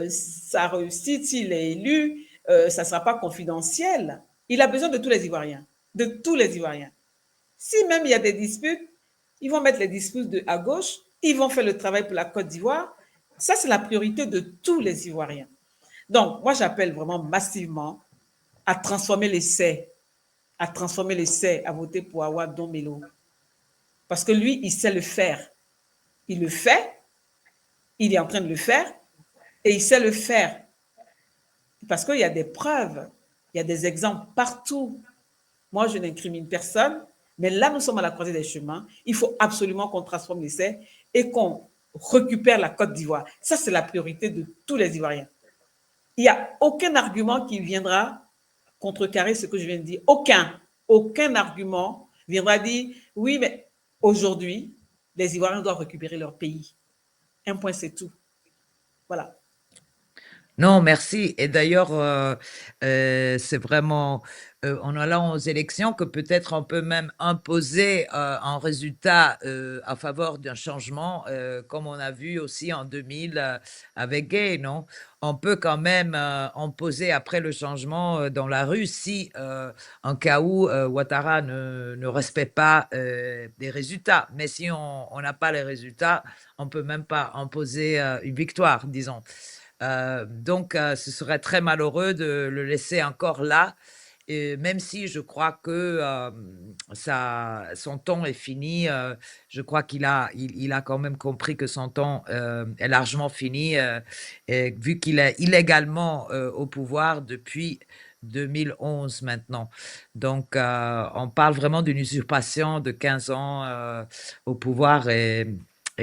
sa réussite, s'il est élu, ça ne sera pas confidentiel. Il a besoin de tous les Ivoiriens, de tous les Ivoiriens. Si même il y a des disputes, ils vont mettre les disputes à gauche, ils vont faire le travail pour la Côte d'Ivoire. Ça, c'est la priorité de tous les Ivoiriens. Donc, moi, j'appelle vraiment massivement à transformer l'essai, à voter pour Awa Domelo. Parce que lui, il sait le faire. Il le fait, il est en train de le faire, et il sait le faire. Parce qu'il y a des preuves, il y a des exemples partout. Moi, je n'incrimine personne, mais là, nous sommes à la croisée des chemins. Il faut absolument qu'on transforme l'essai et qu'on récupère la Côte d'Ivoire. Ça, c'est la priorité de tous les Ivoiriens. Il n'y a aucun argument qui viendra contrecarrer ce que je viens de dire. Aucun argument viendra dire, oui, mais aujourd'hui, les Ivoiriens doivent récupérer leur pays. Un point, c'est tout. Voilà. Non, merci. Et d'ailleurs, c'est vraiment en allant aux élections que peut-être on peut même imposer un résultat à faveur d'un changement, comme on a vu aussi en 2000 avec Gay, non? On peut quand même imposer après le changement dans la rue si, en cas où Ouattara ne respecte pas des résultats. Mais si on n'a pas les résultats, on peut même pas imposer une victoire, disons. Donc, ce serait très malheureux de le laisser encore là Et même si je crois que son temps est fini, je crois il a quand même compris que son temps est largement fini, et vu qu'il est illégalement au pouvoir depuis 2011 maintenant. Donc, on parle vraiment d'une usurpation de 15 ans au pouvoir et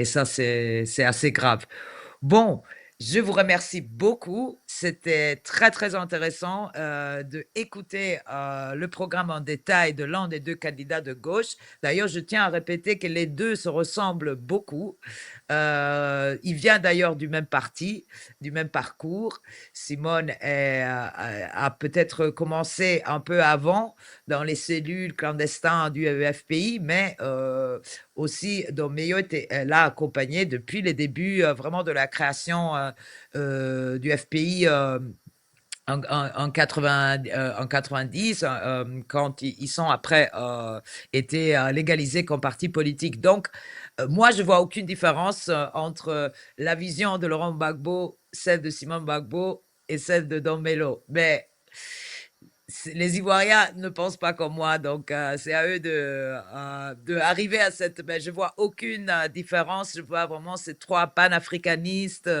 ça, c'est assez grave. Bon, je vous remercie beaucoup. C'était très, très intéressant de écouter le programme en détail de l'un des deux candidats de gauche. D'ailleurs, je tiens à répéter que les deux se ressemblent beaucoup. Il vient d'ailleurs du même parti, du même parcours. Simone a peut-être commencé un peu avant dans les cellules clandestines du FPI, mais aussi Domeyo l'a accompagné depuis les débuts vraiment de la création du FPI en 90, quand ils sont après été légalisés comme parti politique. Donc, moi, je vois aucune différence entre la vision de Laurent Gbagbo, celle de Simone Gbagbo et celle de Don Melo. Mais les Ivoiriens ne pensent pas comme moi, donc c'est à eux de arriver à cette. Mais je vois aucune différence. Je vois vraiment ces trois panafricanistes,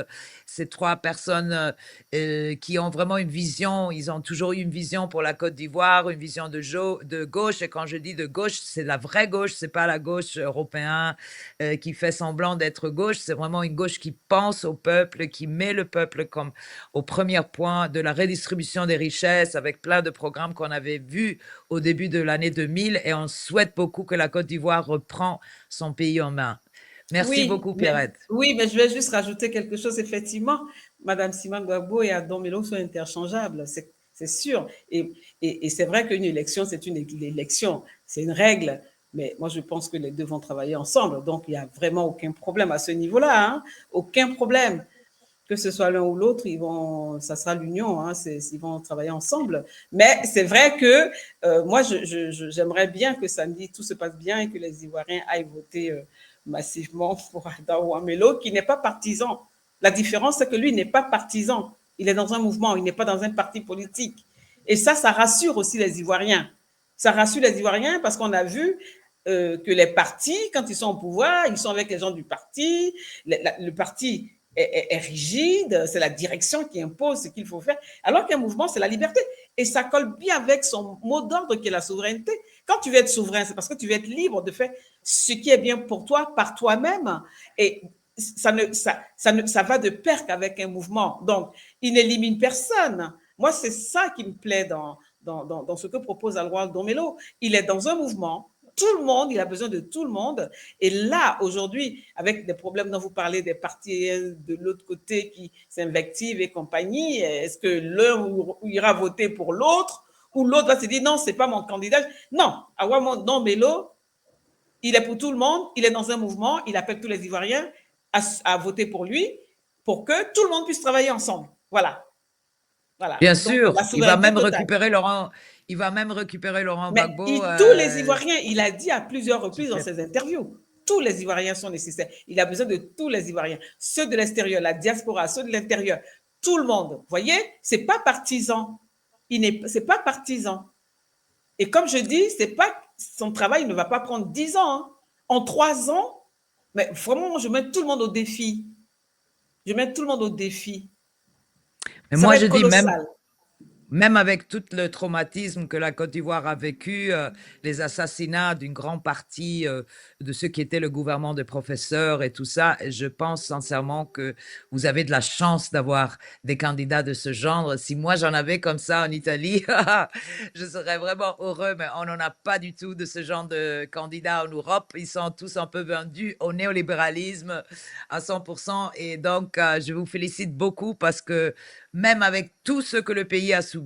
ces trois personnes qui ont vraiment une vision. Ils ont toujours eu une vision pour la Côte d'Ivoire, une vision de gauche. Et quand je dis de gauche, c'est la vraie gauche. C'est pas la gauche européenne qui fait semblant d'être gauche. C'est vraiment une gauche qui pense au peuple, qui met le peuple comme au premier point de la redistribution des richesses avec plein de programmes qu'on avait vus au début de l'année 2000 et on souhaite beaucoup que la Côte d'Ivoire reprend son pays en main. Merci beaucoup, Pierrette. Oui, mais je vais juste rajouter quelque chose. Effectivement, Madame Simone Gbagbo et Adam Melo sont interchangeables, c'est sûr. Et c'est vrai qu'une élection, c'est une élection, c'est une règle. Mais moi, je pense que les deux vont travailler ensemble. Donc, il n'y a vraiment aucun problème à ce niveau-là. Hein, aucun problème. Que ce soit l'un ou l'autre, ça sera l'union, hein, ils vont travailler ensemble. Mais c'est vrai que moi, j'aimerais bien que samedi, tout se passe bien et que les Ivoiriens aillent voter massivement pour Adam Ouamelo, qui n'est pas partisan. La différence, c'est que lui n'est pas partisan. Il est dans un mouvement, il n'est pas dans un parti politique. Et ça rassure aussi les Ivoiriens. Ça rassure les Ivoiriens parce qu'on a vu que les partis, quand ils sont au pouvoir, ils sont avec les gens du parti. Le parti est rigide, c'est la direction qui impose ce qu'il faut faire, alors qu'un mouvement, c'est la liberté. Et ça colle bien avec son mot d'ordre qui est la souveraineté. Quand tu veux être souverain, c'est parce que tu veux être libre de faire ce qui est bien pour toi par toi-même. Et ça va de pair qu'avec un mouvement. Donc, il n'élimine personne. Moi, c'est ça qui me plaît dans ce que propose Alwal Domelo. Il est dans un mouvement. Tout le monde, il a besoin de tout le monde. Et là, aujourd'hui, avec des problèmes dont vous parlez, des partis de l'autre côté qui s'invectivent et compagnie, est-ce que l'un ira voter pour l'autre ou l'autre va se dire non, c'est pas mon candidat? Non, Awam Melo, il est pour tout le monde, il est dans un mouvement, il appelle tous les Ivoiriens à voter pour lui pour que tout le monde puisse travailler ensemble. Voilà. Voilà. Bien sûr, il va même récupérer Laurent Gbagbo. Tous les Ivoiriens, il a dit à plusieurs reprises dans ses interviews, tous les Ivoiriens sont nécessaires. Il a besoin de tous les Ivoiriens, ceux de l'extérieur, la diaspora, ceux de l'intérieur, tout le monde. Vous voyez, c'est pas partisan. C'est pas partisan. Et comme je dis, son travail ne va pas prendre 10 ans. Hein. En 3 ans, mais vraiment, je mets tout le monde au défi. Je mets tout le monde au défi. Mais moi, je dis même avec tout le traumatisme que la Côte d'Ivoire a vécu, les assassinats d'une grande partie de ceux qui étaient le gouvernement des professeurs et tout ça, je pense sincèrement que vous avez de la chance d'avoir des candidats de ce genre. Si moi j'en avais comme ça en Italie, je serais vraiment heureux, mais on n'en a pas du tout de ce genre de candidats en Europe. Ils sont tous un peu vendus au néolibéralisme à 100%. Et donc, je vous félicite beaucoup parce que même avec tout ce que le pays a subi,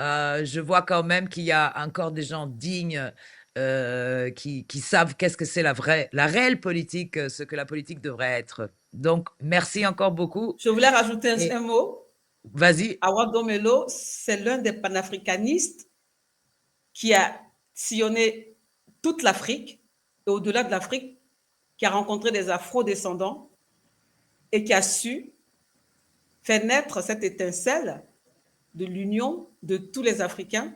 je vois quand même qu'il y a encore des gens dignes qui savent qu'est-ce que c'est la réelle politique, ce que la politique devrait être. Donc, merci encore beaucoup. Je voulais rajouter un mot. Vas-y. Awad Domelo, c'est l'un des panafricanistes qui a sillonné toute l'Afrique et au-delà de l'Afrique, qui a rencontré des afro-descendants et qui a su faire naître cette étincelle de l'union de tous les Africains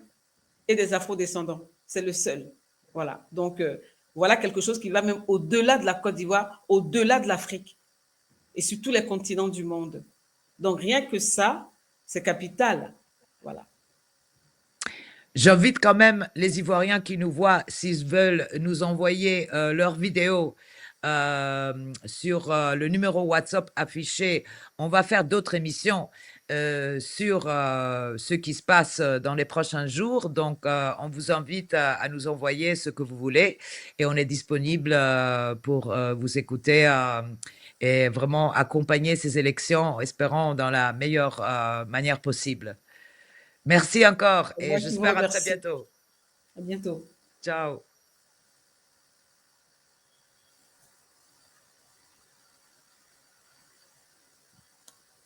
et des afro-descendants. C'est le seul. Voilà. Donc, voilà quelque chose qui va même au-delà de la Côte d'Ivoire, au-delà de l'Afrique et sur tous les continents du monde. Donc, rien que ça, c'est capital. Voilà. J'invite quand même les Ivoiriens qui nous voient, s'ils veulent nous envoyer leurs vidéos sur le numéro WhatsApp affiché. On va faire d'autres émissions sur ce qui se passe dans les prochains jours. Donc, on vous invite à nous envoyer ce que vous voulez et on est disponible pour vous écouter et vraiment accompagner ces élections, espérons dans la meilleure manière possible. Merci encore et Moi qui vous j'espère à très remercie. bientôt. À bientôt. Ciao.